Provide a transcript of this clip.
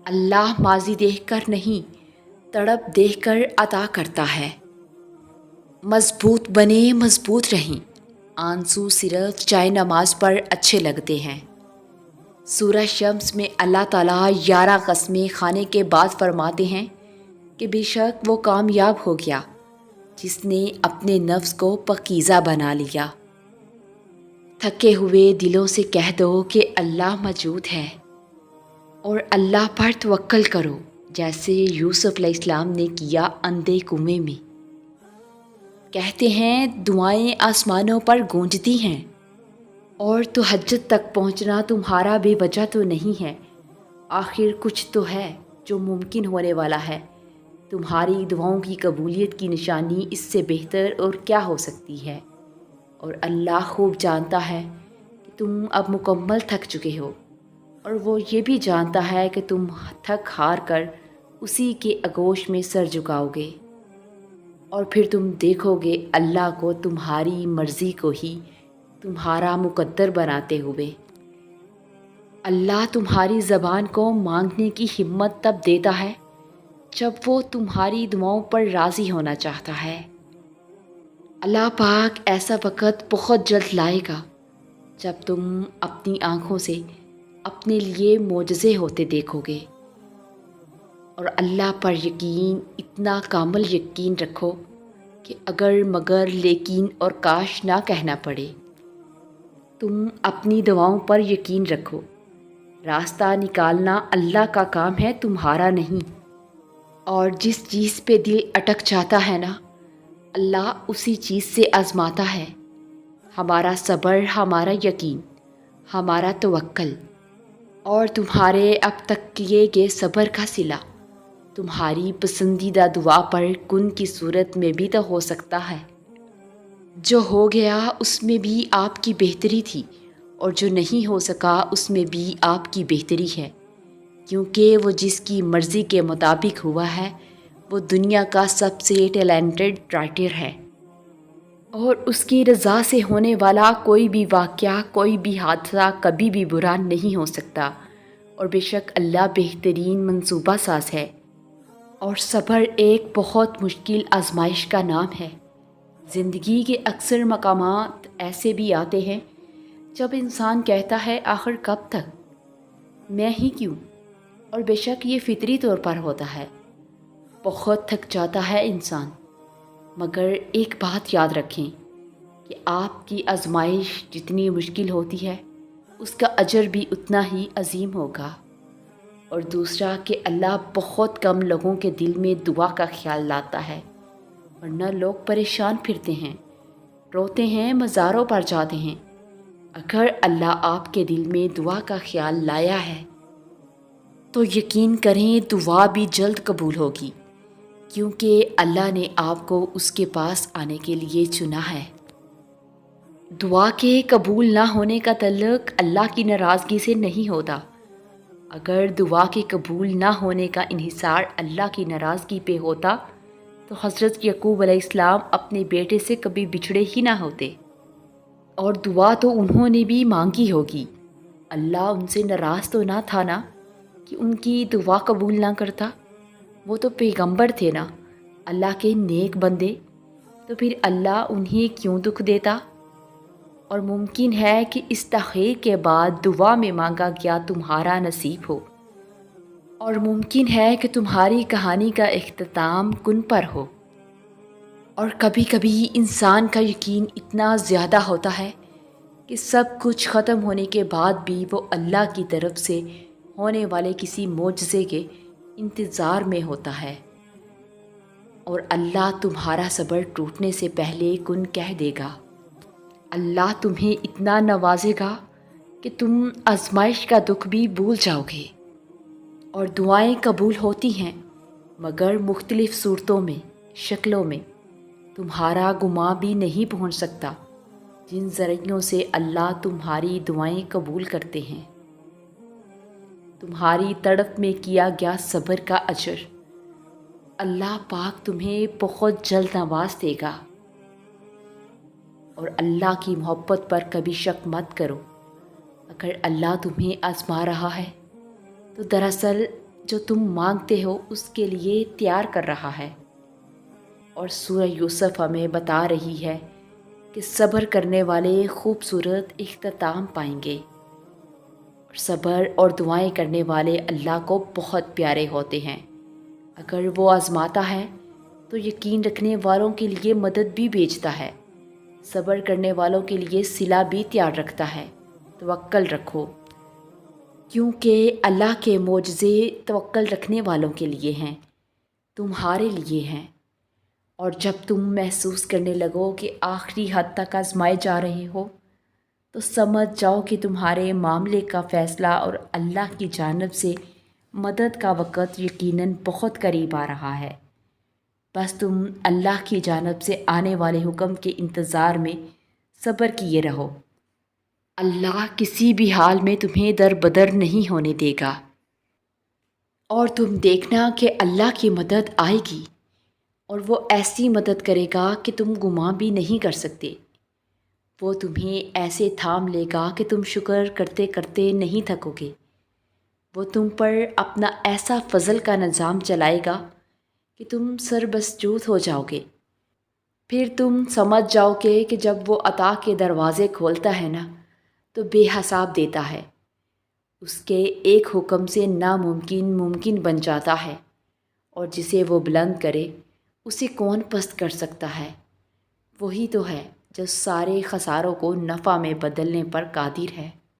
اللہ ماضی دیکھ کر نہیں تڑپ دیکھ کر عطا کرتا ہے۔ مضبوط بنے مضبوط رہیں، آنسو صرف چائے نماز پر اچھے لگتے ہیں۔ سورہ شمس میں اللہ تعالیٰ 11 قسمیں کھانے کے بعد فرماتے ہیں کہ بے شک وہ کامیاب ہو گیا جس نے اپنے نفس کو پاکیزہ بنا لیا۔ تھکے ہوئے دلوں سے کہہ دو کہ اللہ موجود ہے اور اللہ پر توکل کرو، جیسے یوسف علیہ السلام نے کیا اندھے کنویں میں۔ کہتے ہیں دعائیں آسمانوں پر گونجتی ہیں اور تہجد تک پہنچنا تمہارا بے وجہ تو نہیں ہے، آخر کچھ تو ہے جو ممکن ہونے والا ہے۔ تمہاری دعاؤں کی قبولیت کی نشانی اس سے بہتر اور کیا ہو سکتی ہے؟ اور اللہ خوب جانتا ہے کہ تم اب مکمل تھک چکے ہو، اور وہ یہ بھی جانتا ہے کہ تم تھک ہار کر اسی کے آغوش میں سر جھکاؤ گے، اور پھر تم دیکھو گے اللہ کو تمہاری مرضی کو ہی تمہارا مقدر بناتے ہوئے۔ اللہ تمہاری زبان کو مانگنے کی ہمت تب دیتا ہے جب وہ تمہاری دعاؤں پر راضی ہونا چاہتا ہے۔ اللہ پاک ایسا وقت بہت جلد لائے گا جب تم اپنی آنکھوں سے اپنے لیے معجزے ہوتے دیکھو گے، اور اللہ پر یقین اتنا کامل یقین رکھو کہ اگر مگر لیکن اور کاش نہ کہنا پڑے۔ تم اپنی دعاؤں پر یقین رکھو، راستہ نکالنا اللہ کا کام ہے، تمہارا نہیں۔ اور جس چیز پہ دل اٹک جاتا ہے نا، اللہ اسی چیز سے آزماتا ہے۔ ہمارا صبر، ہمارا یقین، ہمارا توکل، اور تمہارے اب تک کیے گئے صبر کا صلہ تمہاری پسندیدہ دعا پر کن کی صورت میں بھی تو ہو سکتا ہے۔ جو ہو گیا اس میں بھی آپ کی بہتری تھی، اور جو نہیں ہو سکا اس میں بھی آپ کی بہتری ہے، کیونکہ وہ جس کی مرضی کے مطابق ہوا ہے وہ دنیا کا سب سے ٹیلنٹڈ رائٹر ہے، اور اس کی رضا سے ہونے والا کوئی بھی واقعہ، کوئی بھی حادثہ کبھی بھی برا نہیں ہو سکتا۔ اور بے شک اللہ بہترین منصوبہ ساز ہے۔ اور صبر ایک بہت مشکل آزمائش کا نام ہے۔ زندگی کے اکثر مقامات ایسے بھی آتے ہیں جب انسان کہتا ہے آخر کب تک، میں ہی کیوں؟ اور بے شک یہ فطری طور پر ہوتا ہے، بہت تھک جاتا ہے انسان، مگر ایک بات یاد رکھیں کہ آپ کی آزمائش جتنی مشکل ہوتی ہے اس کا اجر بھی اتنا ہی عظیم ہوگا۔ اور دوسرا کہ اللہ بہت کم لوگوں کے دل میں دعا کا خیال لاتا ہے، ورنہ لوگ پریشان پھرتے ہیں، روتے ہیں، مزاروں پر جاتے ہیں۔ اگر اللہ آپ کے دل میں دعا کا خیال لایا ہے تو یقین کریں دعا بھی جلد قبول ہوگی، کیونکہ اللہ نے آپ کو اس کے پاس آنے کے لیے چنا ہے۔ دعا کے قبول نہ ہونے کا تعلق اللہ کی ناراضگی سے نہیں ہوتا۔ اگر دعا کے قبول نہ ہونے کا انحصار اللہ کی ناراضگی پہ ہوتا تو حضرت یعقوب علیہ السلام اپنے بیٹے سے کبھی بچھڑے ہی نہ ہوتے، اور دعا تو انہوں نے بھی مانگی ہوگی۔ اللہ ان سے ناراض تو نہ تھا نا کہ ان کی دعا قبول نہ کرتا، وہ تو پیغمبر تھے نا، اللہ کے نیک بندے، تو پھر اللہ انہیں کیوں دکھ دیتا؟ اور ممکن ہے کہ اس تحقیق کے بعد دعا میں مانگا گیا تمہارا نصیب ہو، اور ممکن ہے کہ تمہاری کہانی کا اختتام کن پر ہو۔ اور کبھی کبھی انسان کا یقین اتنا زیادہ ہوتا ہے کہ سب کچھ ختم ہونے کے بعد بھی وہ اللہ کی طرف سے ہونے والے کسی معجزے کے انتظار میں ہوتا ہے، اور اللہ تمہارا صبر ٹوٹنے سے پہلے کن کہہ دے گا۔ اللہ تمہیں اتنا نوازے گا کہ تم آزمائش کا دکھ بھی بھول جاؤ گے۔ اور دعائیں قبول ہوتی ہیں مگر مختلف صورتوں میں، شکلوں میں۔ تمہارا گمان بھی نہیں پہنچ سکتا جن ذرائعوں سے اللہ تمہاری دعائیں قبول کرتے ہیں۔ تمہاری تڑپ میں کیا گیا صبر کا اجر اللہ پاک تمہیں بہت جلد نواز دے گا۔ اور اللہ کی محبت پر کبھی شک مت کرو۔ اگر اللہ تمہیں آزما رہا ہے تو دراصل جو تم مانگتے ہو اس کے لیے تیار کر رہا ہے۔ اور سورہ یوسف ہمیں بتا رہی ہے کہ صبر کرنے والے خوبصورت اختتام پائیں گے، اور صبر اور دعائیں کرنے والے اللہ کو بہت پیارے ہوتے ہیں۔ اگر وہ آزماتا ہے تو یقین رکھنے والوں کے لیے مدد بھی بھیجتا ہے، صبر کرنے والوں کے لیے صلہ بھی تیار رکھتا ہے۔ توکل رکھو، کیونکہ اللہ کے معجزے توکل رکھنے والوں کے لیے ہیں، تمہارے لیے ہیں۔ اور جب تم محسوس کرنے لگو کہ آخری حد تک آزمائے جا رہے ہو تو سمجھ جاؤ کہ تمہارے معاملے کا فیصلہ اور اللہ کی جانب سے مدد کا وقت یقیناً بہت قریب آ رہا ہے۔ بس تم اللہ کی جانب سے آنے والے حکم کے انتظار میں صبر کیے رہو۔ اللہ کسی بھی حال میں تمہیں در بدر نہیں ہونے دے گا، اور تم دیکھنا کہ اللہ کی مدد آئے گی، اور وہ ایسی مدد کرے گا کہ تم گمان بھی نہیں کر سکتے۔ وہ تمہیں ایسے تھام لے گا کہ تم شکر کرتے کرتے نہیں تھکو گے۔ وہ تم پر اپنا ایسا فضل کا نظام چلائے گا کہ تم سر بسجود ہو جاؤ گے۔ پھر تم سمجھ جاؤ گے کہ جب وہ عطا کے دروازے کھولتا ہے نا تو بے حساب دیتا ہے۔ اس کے ایک حکم سے ناممکن ممکن بن جاتا ہے، اور جسے وہ بلند کرے اسے کون پست کر سکتا ہے؟ وہی تو ہے جو سارے خساروں کو نفع میں بدلنے پر قادر ہے۔